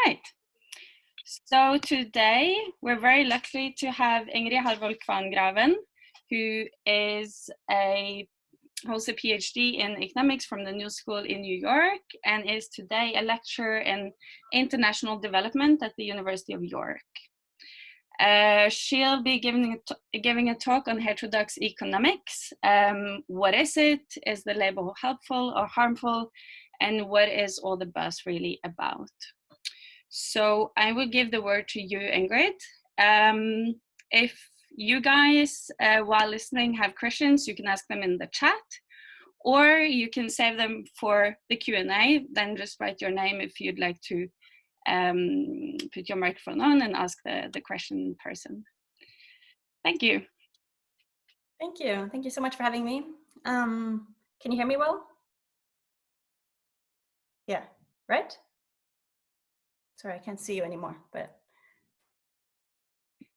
right. So today we're very lucky to have Ingrid Harvold Kvangraven, who holds a PhD in economics from the New School in New York and is today a lecturer in international development at the University of York. She'll be giving a talk on heterodox economics. What is it? Is the label helpful or harmful? And what is all the buzz really about? So I will give the word to you, Ingrid. If you guys, while listening, have questions, you can ask them in the chat, or you can save them for the Q&A. Then just write your name if you'd like to put your microphone on and ask the question in person. Thank you. Thank you. Thank you so much for having me. Can you hear me well? Yeah, right? Sorry, I can't see you anymore, but.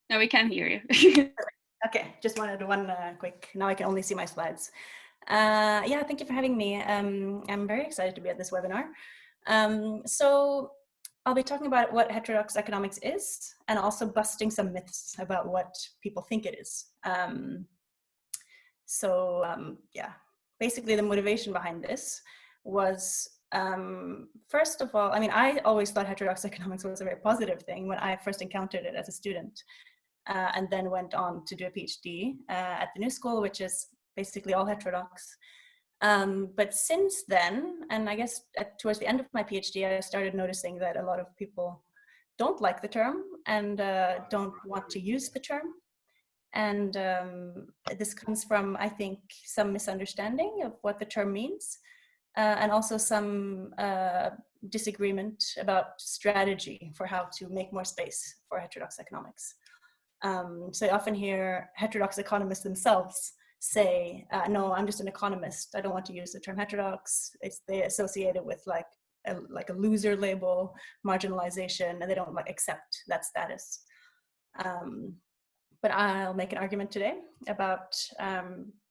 No, we can hear you. Okay, just wanted one quick, now I can only see my slides. Yeah, thank you for having me. I'm very excited to be at this webinar. So I'll be talking about what heterodox economics is and also busting some myths about what people think it is. Yeah, basically the motivation behind this was, first of all, I mean, I always thought heterodox economics was a very positive thing when I first encountered it as a student, and then went on to do a PhD at the New School, which is basically all heterodox. But since then, and I guess towards the end of my PhD, I started noticing that a lot of people don't like the term and don't want to use the term. And this comes from, I think, some misunderstanding of what the term means, and also some disagreement about strategy for how to make more space for heterodox economics. So I often hear heterodox economists themselves say, no, I'm just an economist. I don't want to use the term heterodox. They associate it with like a loser label, marginalization, and they don't like accept that status. But I'll make an argument today about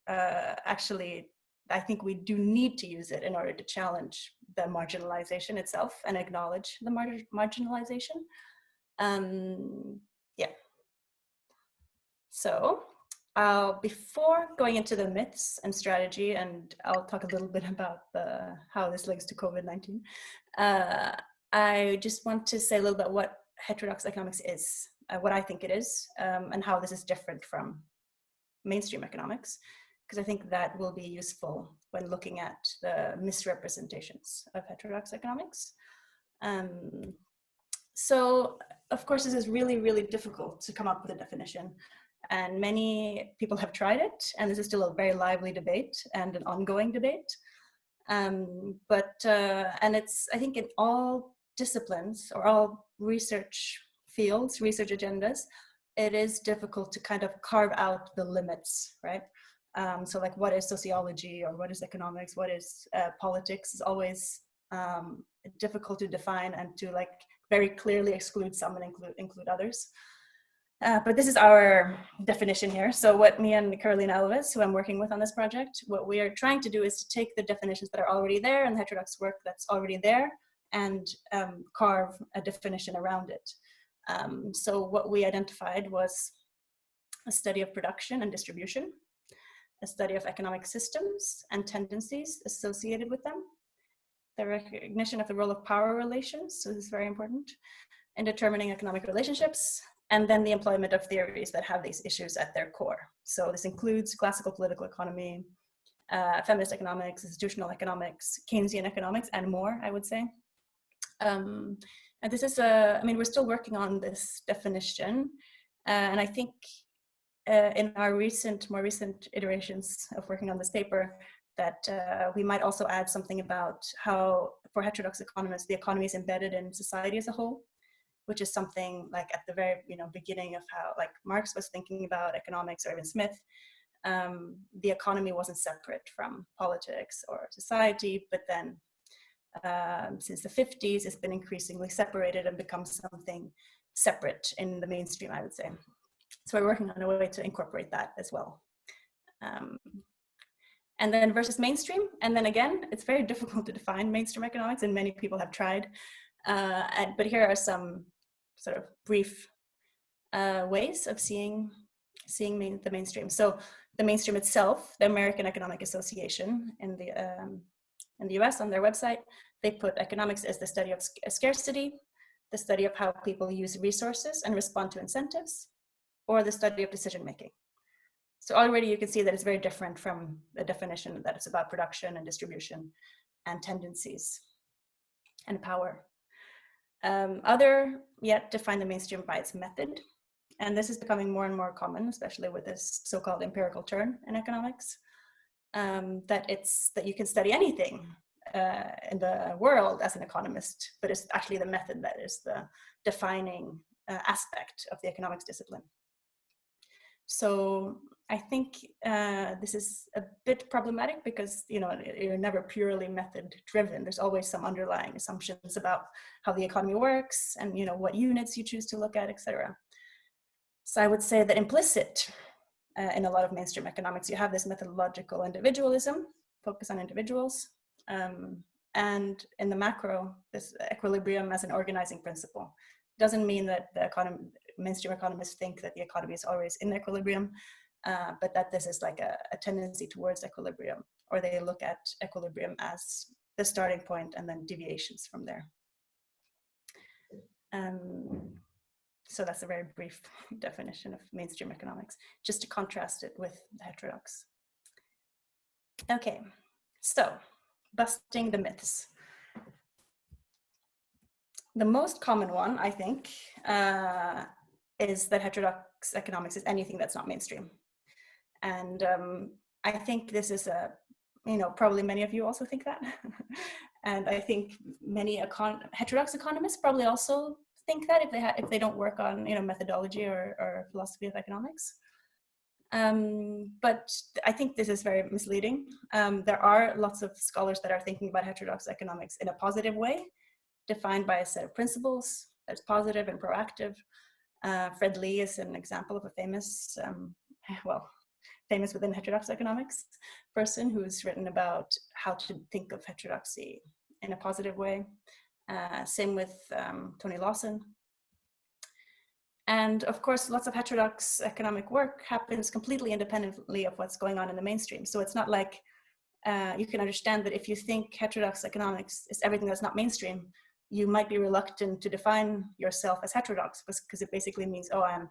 actually, I think we do need to use it in order to challenge the marginalization itself and acknowledge the marginalization. Yeah. So before going into the myths and strategy, and I'll talk a little bit about how this links to COVID-19, I just want to say a little bit what heterodox economics is, what I think it is, and how this is different from mainstream economics, because I think that will be useful when looking at the misrepresentations of heterodox economics. So, of course, this is really, really difficult to come up with a definition. And many people have tried it, and this is still a very lively debate and an ongoing debate. And it's, I think, in all disciplines or all research fields, research agendas, it is difficult to kind of carve out the limits, right? So like what is sociology or what is economics, what is politics is always difficult to define and to like very clearly exclude some and include others. But this is our definition here. So what me and Carolina Alves, who I'm working with on this project, what we are trying to do is to take the definitions that are already there and the heterodox work that's already there and carve a definition around it. So what we identified was a study of production and distribution, a study of economic systems and tendencies associated with them, the recognition of the role of power relations, so this is very important, in determining economic relationships, and then the employment of theories that have these issues at their core. So this includes classical political economy, feminist economics, institutional economics, Keynesian economics, and more, I would say. And this is I mean, we're still working on this definition. And I think in our more recent iterations of working on this paper, that we might also add something about how, for heterodox economists, the economy is embedded in society as a whole, which is something like at the very beginning of how like Marx was thinking about economics, or even Smith. The economy wasn't separate from politics or society, but then since the 50s, it's been increasingly separated and become something separate in the mainstream, I would say. So we're working on a way to incorporate that as well. And then versus mainstream, and then again, it's very difficult to define mainstream economics, and many people have tried. But here are some sort of brief ways of seeing the mainstream. So the mainstream itself, the American Economic Association in the US on their website, they put economics as the study of scarcity, the study of how people use resources and respond to incentives, or the study of decision making. So already you can see that it's very different from the definition that it's about production and distribution and tendencies and power. Other yet define the mainstream by its method. And this is becoming more and more common, especially with this so-called empirical turn in economics, that you can study anything in the world as an economist, but it's actually the method that is the defining aspect of the economics discipline. So I think this is a bit problematic because you're never purely method driven. There's always some underlying assumptions about how the economy works and what units you choose to look at, etc. So I would say that implicit in a lot of mainstream economics, you have this methodological individualism, focus on individuals, and in the macro, this equilibrium as an organizing principle. Doesn't mean that the mainstream economists think that the economy is always in equilibrium, but that this is like a tendency towards equilibrium, or they look at equilibrium as the starting point and then deviations from there. So that's a very brief definition of mainstream economics, just to contrast it with the heterodox. Okay, so busting the myths. The most common one, I think, is that heterodox economics is anything that's not mainstream. And I think this is probably many of you also think that. And I think many heterodox economists probably also think that if they don't work on methodology or philosophy of economics. But I think this is very misleading. There are lots of scholars that are thinking about heterodox economics in a positive way, defined by a set of principles that's positive and proactive. Fred Lee is an example of a famous within heterodox economics person who's written about how to think of heterodoxy in a positive way. Same with Tony Lawson. And of course, lots of heterodox economic work happens completely independently of what's going on in the mainstream. So it's not like you can understand that if you think heterodox economics is everything that's not mainstream, you might be reluctant to define yourself as heterodox because it basically means, oh, I'm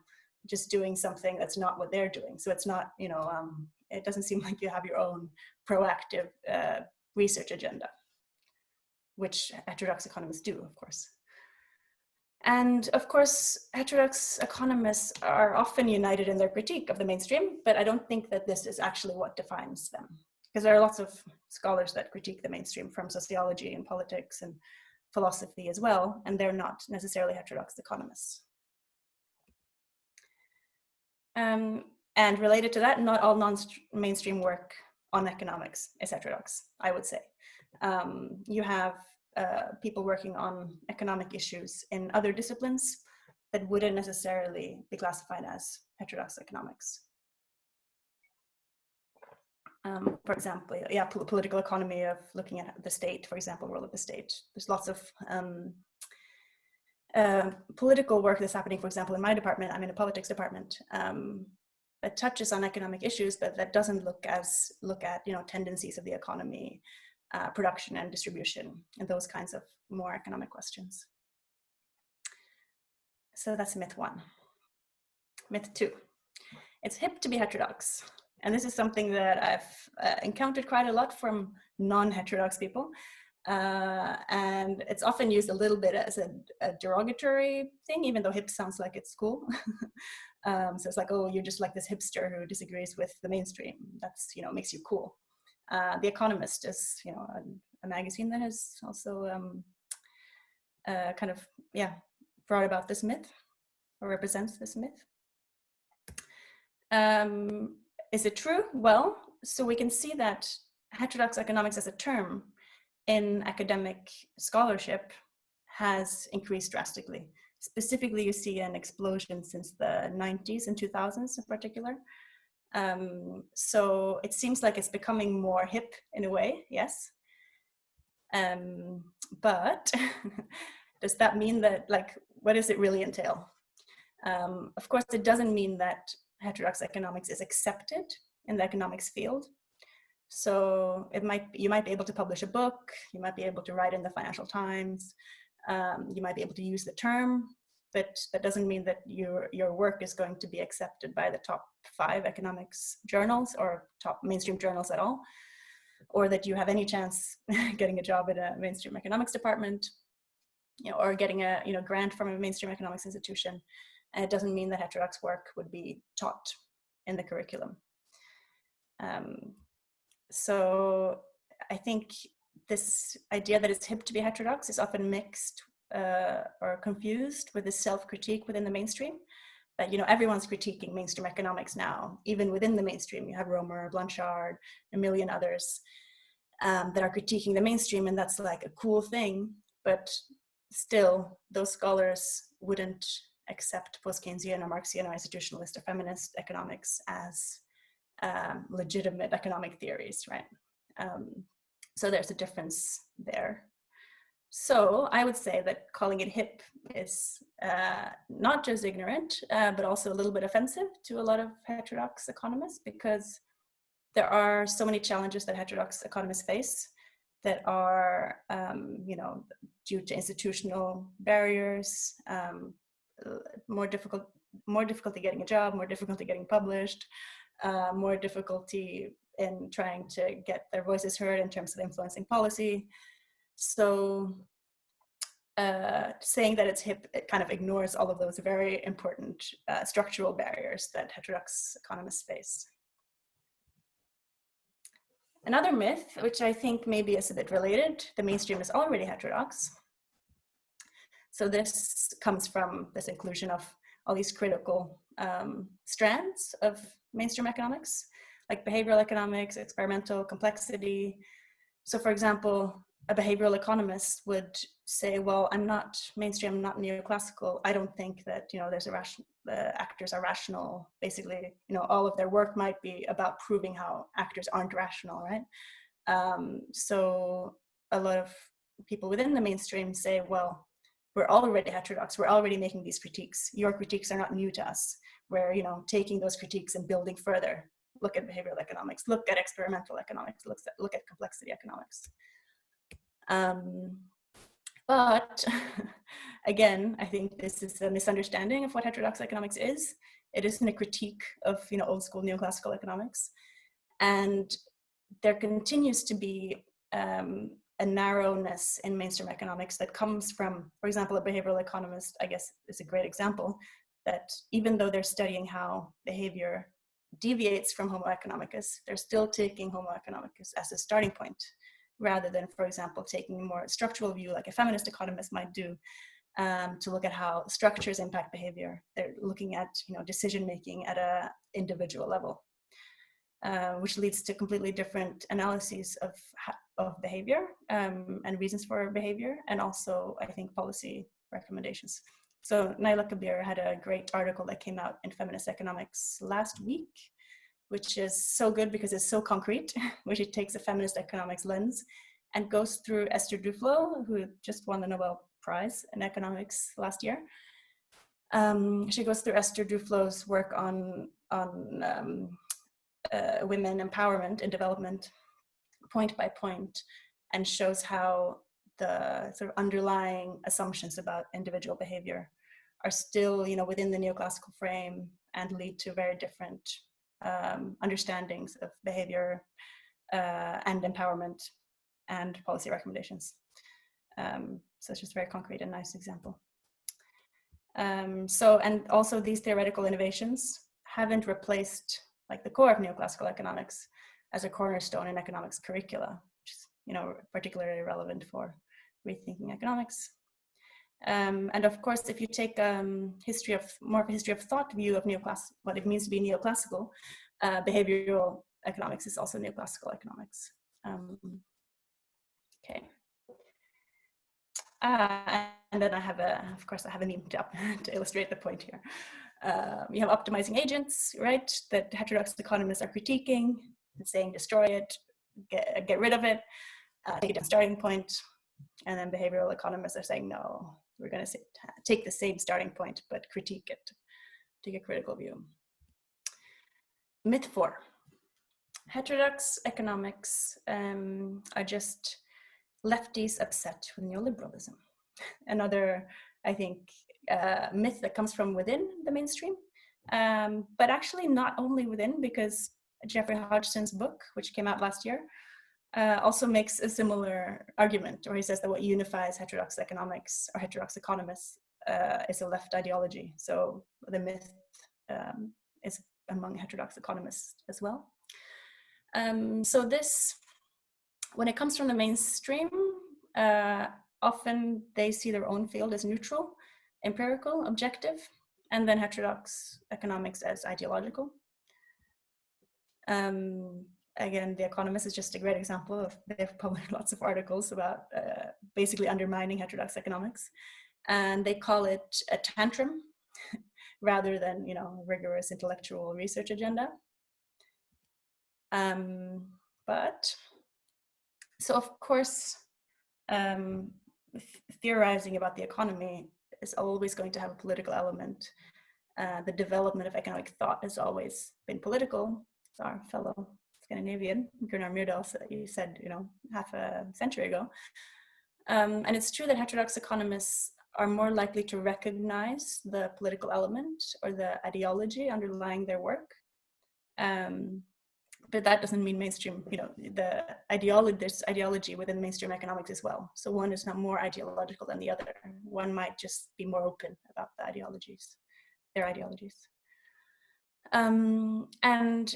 just doing something that's not what they're doing. So it's not, it doesn't seem like you have your own proactive research agenda, which heterodox economists do, of course. And of course, heterodox economists are often united in their critique of the mainstream, but I don't think that this is actually what defines them. Because there are lots of scholars that critique the mainstream from sociology and politics and philosophy as well, and they're not necessarily heterodox economists. And related to that, not all non-mainstream work on economics is heterodox, I would say. You have people working on economic issues in other disciplines that wouldn't necessarily be classified as heterodox economics. For example, political economy of looking at the state, for example, role of the state. There's lots of political work that's happening, for example, in my department. I'm in a politics department that touches on economic issues, but that doesn't look at tendencies of the economy, production and distribution, and those kinds of more economic questions. So that's myth one. Myth two, it's hip to be heterodox. And this is something that I've encountered quite a lot from non-heterodox people. And it's often used a little bit as a derogatory thing, even though hip sounds like it's cool. So it's like, oh, you're just like this hipster who disagrees with the mainstream. That's, makes you cool. The Economist is, a magazine that has also brought about this myth or represents this myth. Is it true? Well, so we can see that heterodox economics as a term in academic scholarship has increased drastically. Specifically, you see an explosion since the 90s and 2000s in particular. So it seems like it's becoming more hip in a way, yes. But does that mean that, like, what does it really entail? Of course, it doesn't mean that heterodox economics is accepted in the economics field. So you might be able to publish a book, you might be able to write in the Financial Times, you might be able to use the term, but that doesn't mean that your work is going to be accepted by the top 5 economics journals or top mainstream journals at all, or that you have any chance getting a job at a mainstream economics department, or getting a grant from a mainstream economics institution. And it doesn't mean that heterodox work would be taught in the curriculum. So I think this idea that it's hip to be heterodox is often mixed or confused with the self-critique within the mainstream. That everyone's critiquing mainstream economics now. Even within the mainstream, you have Romer, Blanchard, a million others that are critiquing the mainstream, and that's like a cool thing. But still, those scholars wouldn't accept post-Keynesian or Marxian or institutionalist or feminist economics as legitimate economic theories, right? So there's a difference there. So I would say that calling it hip is not just ignorant, but also a little bit offensive to a lot of heterodox economists, because there are so many challenges that heterodox economists face that are, due to institutional barriers, more difficulty getting a job, more difficulty getting published, more difficulty in trying to get their voices heard in terms of influencing policy. So saying that it's hip, it kind of ignores all of those very important structural barriers that heterodox economists face. Another myth, which I think maybe is a bit related, the mainstream is already heterodox. So this comes from this inclusion of all these critical strands of mainstream economics, like behavioral economics, experimental, complexity. So for example, a behavioral economist would say, well, I'm not mainstream, I'm not neoclassical. I don't think that, the actors are rational. Basically, all of their work might be about proving how actors aren't rational, right? So a lot of people within the mainstream say, well, we're already heterodox. We're already making these critiques. Your critiques are not new to us. We're, taking those critiques and building further. Look at behavioral economics. Look at experimental economics. Look at complexity economics. But again, I think this is a misunderstanding of what heterodox economics is. It isn't a critique of, old school neoclassical economics. And there continues to be a narrowness in mainstream economics that comes from, for example, a behavioral economist, I guess is a great example, that even though they're studying how behavior deviates from Homo economicus, they're still taking Homo economicus as a starting point, rather than, for example, taking a more structural view like a feminist economist might do, to look at how structures impact behavior. They're looking at decision-making at an individual level. Which leads to completely different analyses of behavior and reasons for behavior, and also, I think, policy recommendations. So Naila Kabir had a great article that came out in Feminist Economics last week, which is so good because it's so concrete, which it takes a feminist economics lens and goes through Esther Duflo, who just won the Nobel Prize in economics last year. She goes through Esther Duflo's work on women empowerment and development point by point, and shows how the sort of underlying assumptions about individual behavior are still, within the neoclassical frame and lead to very different understandings of behavior and empowerment and policy recommendations. So it's just a very concrete and nice example. And also these theoretical innovations haven't replaced like the core of neoclassical economics as a cornerstone in economics curricula, which is, particularly relevant for rethinking economics. And of course, if you take more of a history of thought view of what it means to be neoclassical, behavioral economics is also neoclassical economics. Okay. And then I have a meme to illustrate the point here. You have optimizing agents, right? That heterodox economists are critiquing and saying, destroy it, get rid of it, take it to a starting point. And then behavioral economists are saying, no, we're going to take the same starting point, but critique it, take a critical view. Myth 4. Heterodox economics are just lefties upset with neoliberalism. Another, I think, myth that comes from within the mainstream, but actually not only within, because Jeffrey Hodgson's book, which came out last year, also makes a similar argument, or he says that what unifies heterodox economics or heterodox economists is a left ideology. So the myth is among heterodox economists as well. So this, when it comes from the mainstream, often they see their own field as neutral, empirical, objective, and then heterodox economics as ideological. Again, The Economist is just a great example of, they've published lots of articles about basically undermining heterodox economics. And they call it a tantrum rather than, you know, rigorous intellectual research agenda. But, so of course, theorizing about the economy is always going to have a political element. The development of economic thought has always been political. Our fellow Scandinavian, Gunnar Myrdal, he said, you know, half a century ago. And it's true that heterodox economists are more likely to recognize the political element or the ideology underlying their work. But that doesn't mean mainstream, you know, the ideology, there's ideology within mainstream economics as well. So one is not more ideological than the other. One might just be more open about the ideologies, their ideologies. And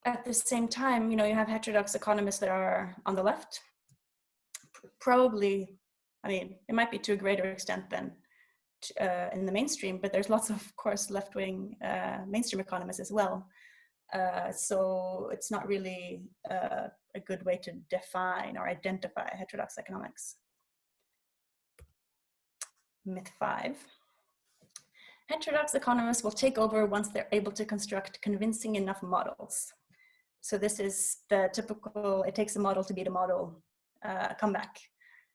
at the same time, you know, you have heterodox economists that are on the left. Probably, I mean, it might be to a greater extent than in the mainstream, but there's lots of course, left-wing mainstream economists as well. So it's not really a good way to define or identify heterodox economics. Myth 5. Heterodox economists will take over once they're able to construct convincing enough models. So this is the typical, it takes a model to beat a model comeback.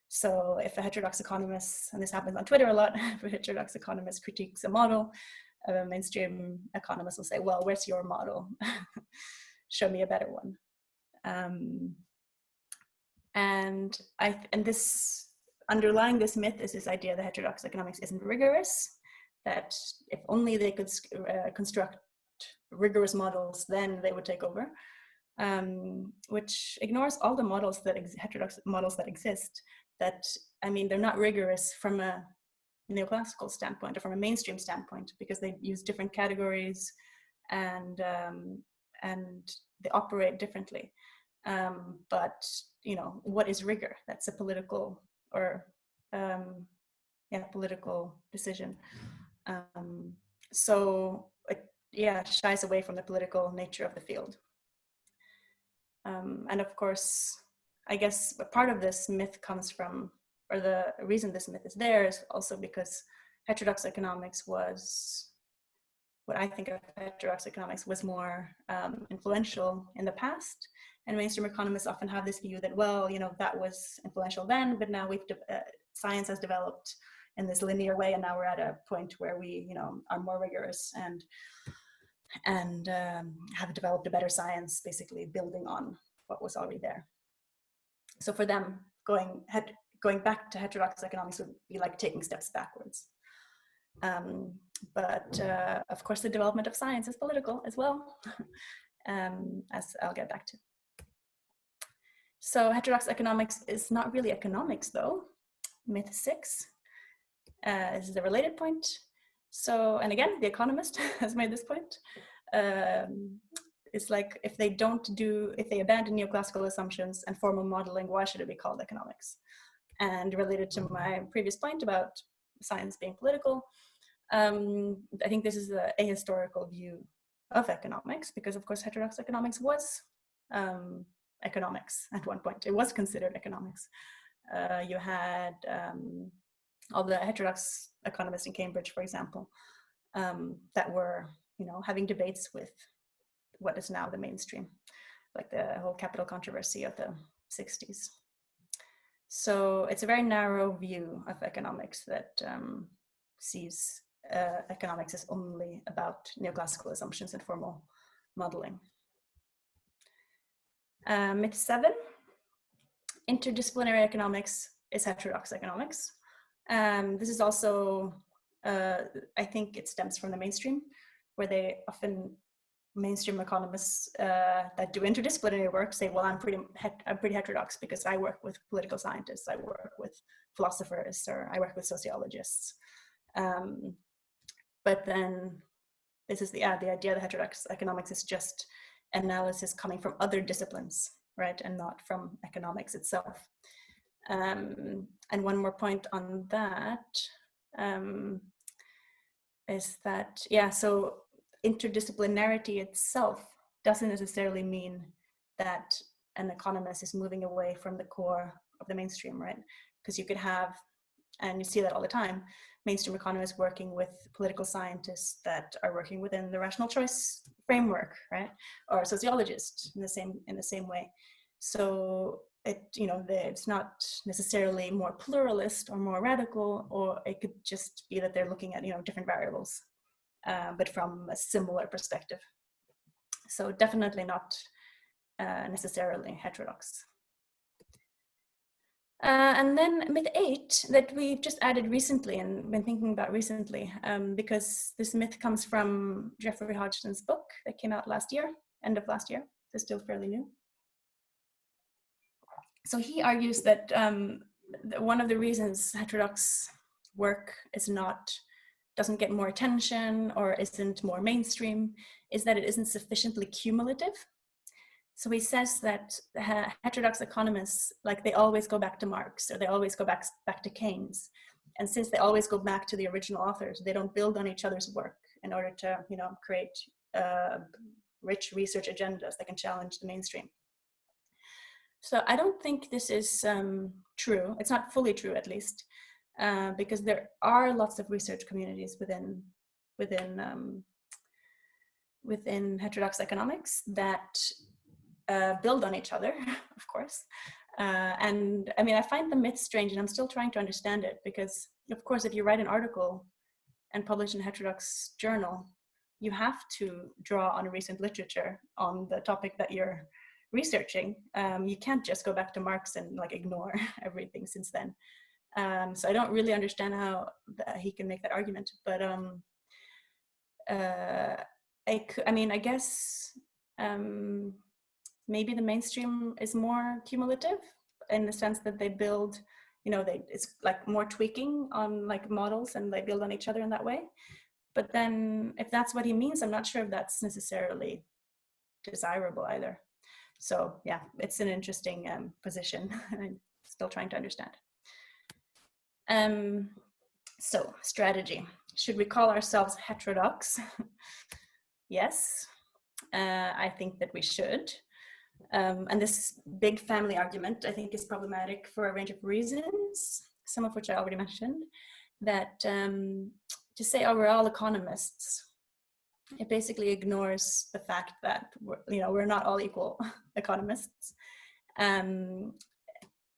So if a heterodox economist, and this happens on Twitter a lot, if a heterodox economist critiques a model, a mainstream economist will say, well, where's your model? Show me a better one. And this, underlying this myth is this idea that heterodox economics isn't rigorous, that if only they could construct rigorous models, then they would take over, which ignores all the models that heterodox models that exist. That, I mean, they're not rigorous from a neoclassical standpoint or from a mainstream standpoint, because they use different categories and they operate differently. But you know, what is rigor? That's a political or political decision. So it shies away from the political nature of the field. And of course, I guess a part of this myth comes from, or the reason this myth is there is also because heterodox economics was, what I think of heterodox economics was more influential in the past. And mainstream economists often have this view that, well, you know, that was influential then, but now science has developed in this linear way, and now we're at a point where we, you know, are more rigorous and have developed a better science, basically building on what was already there. So for them, going back to heterodox economics would be like taking steps backwards. But of course, the development of science is political as well, as I'll get back to. So heterodox economics is not really economics, though. Myth 6 is the related point. So, and again, The Economist has made this point. It's like, if they abandon neoclassical assumptions and formal modeling, why should it be called economics? And related to my previous point about science being political, I think this is a ahistorical view of economics, because of course heterodox economics was economics at one point. It was considered economics. You had all the heterodox economists in Cambridge, for example, that were, you know, having debates with what is now the mainstream, like the whole capital controversy of the 60s. So it's a very narrow view of economics that sees economics as only about neoclassical assumptions and formal modeling. Myth 7, interdisciplinary economics is heterodox economics. This is also, I think it stems from the mainstream, where they often, mainstream economists that do interdisciplinary work say, well, I'm pretty heterodox because I work with political scientists, I work with philosophers, or I work with sociologists. But then this is the idea that heterodox economics is just analysis coming from other disciplines, right, and not from economics itself. And one more point on that is that, yeah, so interdisciplinarity itself doesn't necessarily mean that an economist is moving away from the core of the mainstream, right? Because you could have, and you see that all the time, mainstream economists working with political scientists that are working within the rational choice framework, right? Or sociologists in the same way. So it's not necessarily more pluralist or more radical, or it could just be that they're looking at different variables, but from a similar perspective. So definitely not necessarily heterodox. And then myth 8 that we've just added recently and been thinking about recently, because this myth comes from Jeffrey Hodgson's book that came out last year, end of last year. It's still fairly new. So he argues that one of the reasons heterodox work doesn't get more attention or isn't more mainstream is that it isn't sufficiently cumulative. So he says that heterodox economists, like, they always go back to Marx, or they always go back to Keynes. And since they always go back to the original authors, they don't build on each other's work in order to, create rich research agendas that can challenge the mainstream. So I don't think this is true. It's not fully true, at least, because there are lots of research communities within heterodox economics that build on each other, of course. And I mean, I find the myth strange, and I'm still trying to understand it, because of course, if you write an article and publish in a heterodox journal, you have to draw on recent literature on the topic that you're researching. You can't just go back to Marx and ignore everything since then. So I don't really understand how he can make that argument, but I guess maybe the mainstream is more cumulative in the sense that they build, it's like more tweaking on models, and they build on each other in that way. But then if that's what he means, I'm not sure if that's necessarily desirable either. So yeah, it's an interesting position. I'm still trying to understand. So strategy. Should we call ourselves heterodox? Yes, I think that we should. And this big family argument, I think, is problematic for a range of reasons, some of which I already mentioned. That to say, oh, we're all economists, it basically ignores the fact that we're not all equal economists.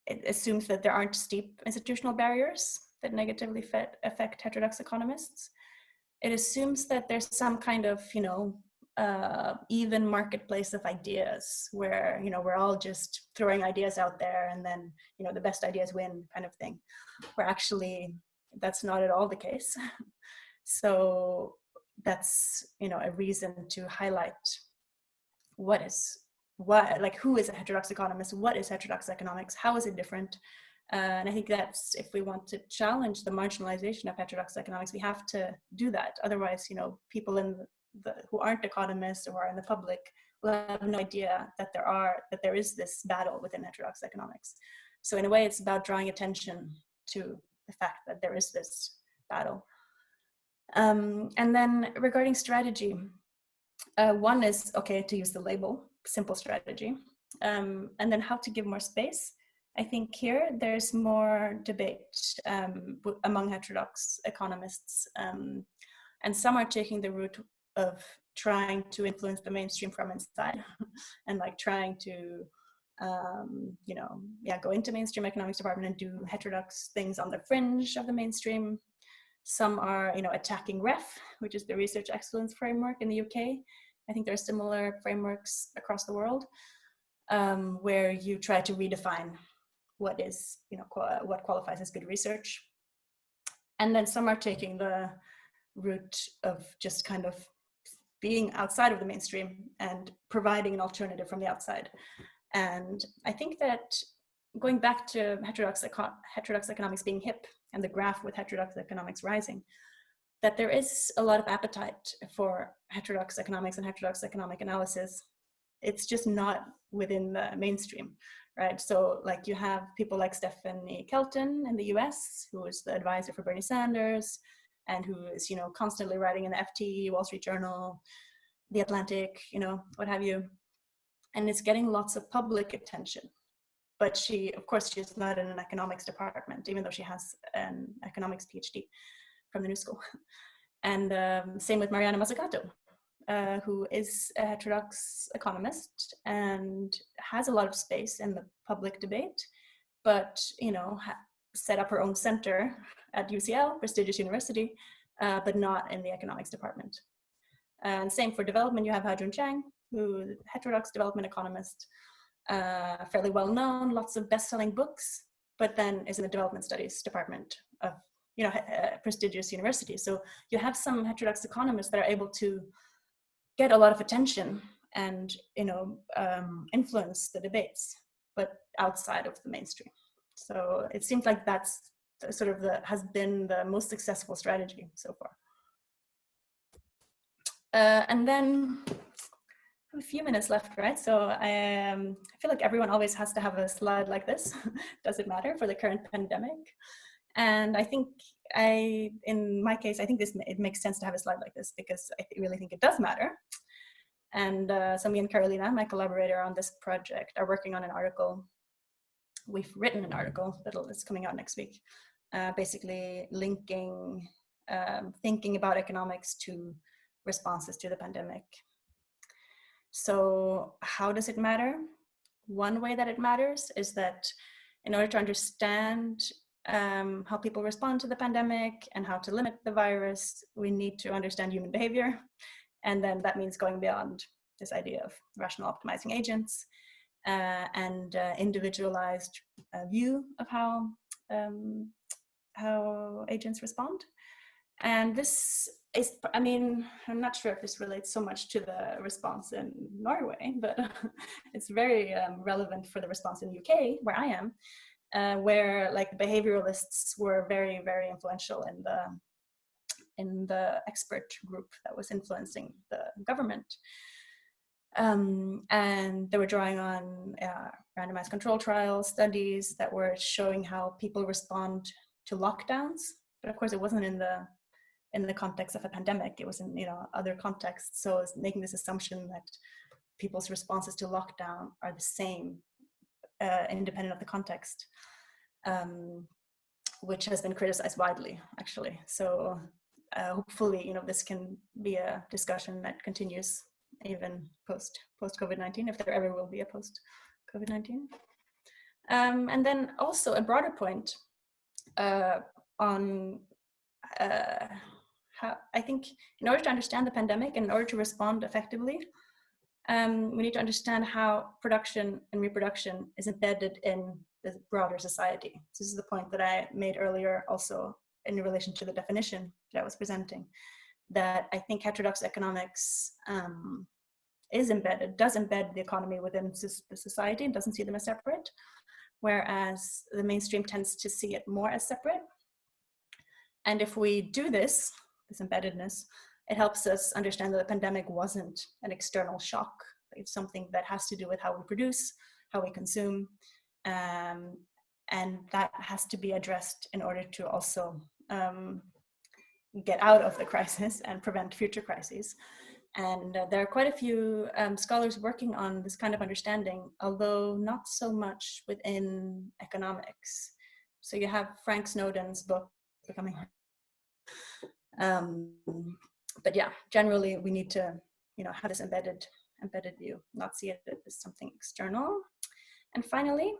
It assumes that there aren't steep institutional barriers that negatively affect heterodox economists. It assumes that there's some kind of even marketplace of ideas where we're all just throwing ideas out there, and then the best ideas win, kind of thing, where actually that's not at all the case. So that's a reason to highlight who is a heterodox economist, what is heterodox economics, how is it different. And I think that's, if we want to challenge the marginalization of heterodox economics, we have to do that. Otherwise, people who aren't economists or are in the public will have no idea that there is this battle within heterodox economics. So in a way, it's about drawing attention to the fact that there is this battle. And then regarding strategy, one is, okay, to use the label, simple strategy, and then how to give more space. I think here there's more debate among heterodox economists, and some are taking the route of trying to influence the mainstream from inside and trying to go into mainstream economics department and do heterodox things on the fringe of the mainstream. Some are, attacking REF, which is the Research Excellence Framework in the UK. I think there are similar frameworks across the world, where you try to redefine what is, what qualifies as good research. And then some are taking the route of just kind of being outside of the mainstream and providing an alternative from the outside. And I think that going back to heterodox economics being hip and the graph with heterodox economics rising, that there is a lot of appetite for heterodox economics and heterodox economic analysis. It's just not within the mainstream, right? So like you have people like Stephanie Kelton in the US, who is the advisor for Bernie Sanders, and who is, constantly writing in the FT, Wall Street Journal, The Atlantic, what have you. And it's getting lots of public attention. But she, of course, she's not in an economics department, even though she has an economics PhD from the New School. And same with Mariana Mazzucato, who is a heterodox economist and has a lot of space in the public debate, but, set up her own center at UCL, prestigious university, but not in the economics department. And same for development, you have Hajun Chang, who is a heterodox development economist, fairly well known, lots of best-selling books, but then is in the development studies department of, a prestigious university. So you have some heterodox economists that are able to get a lot of attention and, influence the debates, but outside of the mainstream. So it seems like that's sort of has been the most successful strategy so far. And then a few minutes left, right? So I feel like everyone always has to have a slide like this. Does it matter for the current pandemic? And I think in my case, I think it makes sense to have a slide like this because I really think it does matter. And so me and Carolina, my collaborator on this project, are working on an article. We've written an article that's coming out next week, basically linking, thinking about economics to responses to the pandemic. So how does it matter? One way that it matters is that in order to understand how people respond to the pandemic and how to limit the virus, we need to understand human behavior. And then that means going beyond this idea of rational optimizing agents and individualized view of how agents respond. And this is, I'm not sure if this relates so much to the response in Norway, but it's very relevant for the response in the UK, where I am, where like the behavioralists were very, very influential in the expert group that was influencing the government. And they were drawing on randomized control trial studies that were showing how people respond to lockdowns. But of course, it wasn't in the context of a pandemic. It was in other contexts. So it's making this assumption that people's responses to lockdown are the same, independent of the context, which has been criticized widely, actually. So hopefully, this can be a discussion that continues even post COVID-19, if there ever will be a post COVID-19. And then also a broader point on how I think in order to understand the pandemic and in order to respond effectively, we need to understand how production and reproduction is embedded in the broader society. This is the point that I made earlier also in relation to the definition that I was presenting, that I think heterodox economics does embed the economy within the society and doesn't see them as separate, whereas the mainstream tends to see it more as separate. And if we do this embeddedness, it helps us understand that the pandemic wasn't an external shock. It's something that has to do with how we produce, how we consume, and that has to be addressed in order to also get out of the crisis and prevent future crises. And there are quite a few scholars working on this kind of understanding, although not so much within economics. So you have Frank Snowden's book, Becoming. But yeah, generally we need to, have this embedded view, not see it as something external. And finally,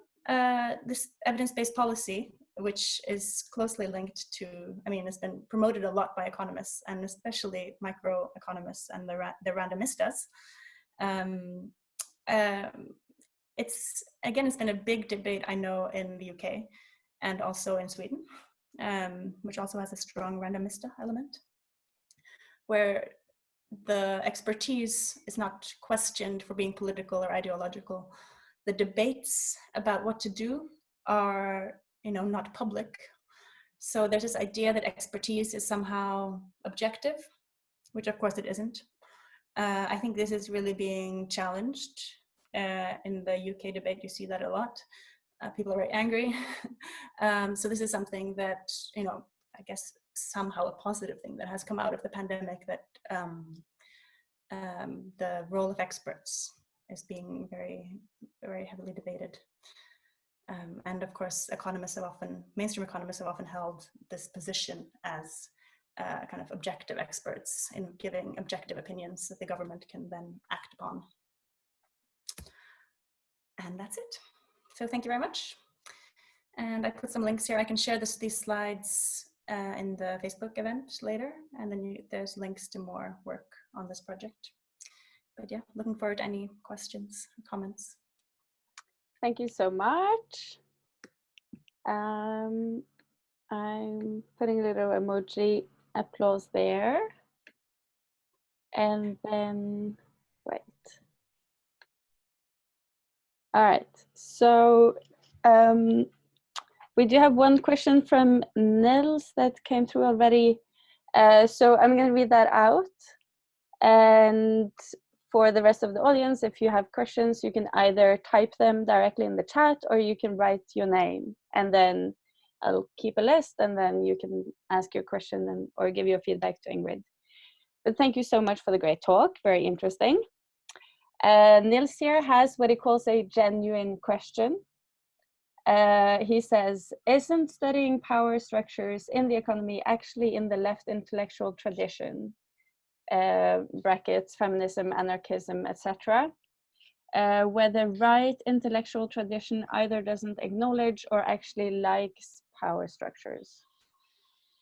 this evidence-based policy, which is closely linked to, I mean, it's been promoted a lot by economists, and especially microeconomists and the randomistas. It's been a big debate, I know, in the UK and also in Sweden, which also has a strong randomista element, where the expertise is not questioned for being political or ideological. The debates about what to do are, not public. So there's this idea that expertise is somehow objective, which of course it isn't. I think this is really being challenged. In the UK debate, you see that a lot. People are very angry. So this is something that, I guess somehow a positive thing that has come out of the pandemic, that the role of experts is being very, very heavily debated. And of course, mainstream economists have often held this position as kind of objective experts in giving objective opinions that the government can then act upon. And that's it. So thank you very much. And I put some links here. I can share these slides in the Facebook event later. And then there's links to more work on this project. But yeah, looking forward to any questions or comments. Thank you so much. I'm putting a little emoji applause there. And then, wait. All right, so we do have one question from Nils that came through already. So I'm going to read that out. And for the rest of the audience, if you have questions, you can either type them directly in the chat, or you can write your name, and then I'll keep a list, and then you can ask your question or give your feedback to Ingrid. But thank you so much for the great talk, very interesting. Nils here has what he calls a genuine question. He says, isn't studying power structures in the economy actually in the left intellectual tradition? Brackets, feminism, anarchism, etc. Where the right intellectual tradition either doesn't acknowledge or actually likes power structures.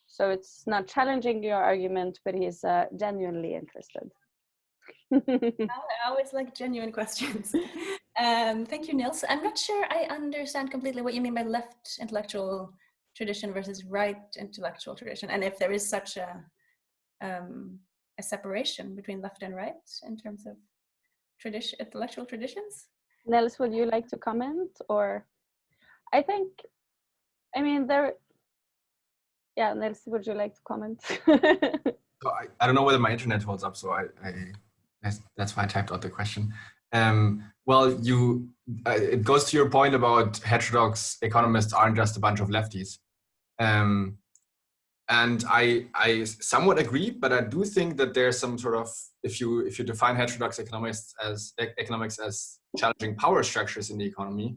So it's not challenging your argument, but he's genuinely interested. I always like genuine questions. Thank you, Nils. I'm not sure I understand completely what you mean by left intellectual tradition versus right intellectual tradition, and if there is such a separation between left and right in terms of intellectual traditions. Nils, would you like to comment? Or yeah, Nils, would you like to comment? So I don't know whether my internet holds up, so that's why I typed out the question. Well, it goes to your point about heterodox economists aren't just a bunch of lefties. And I somewhat agree, but I do think that there's some sort of, if you define heterodox economics as challenging power structures in the economy,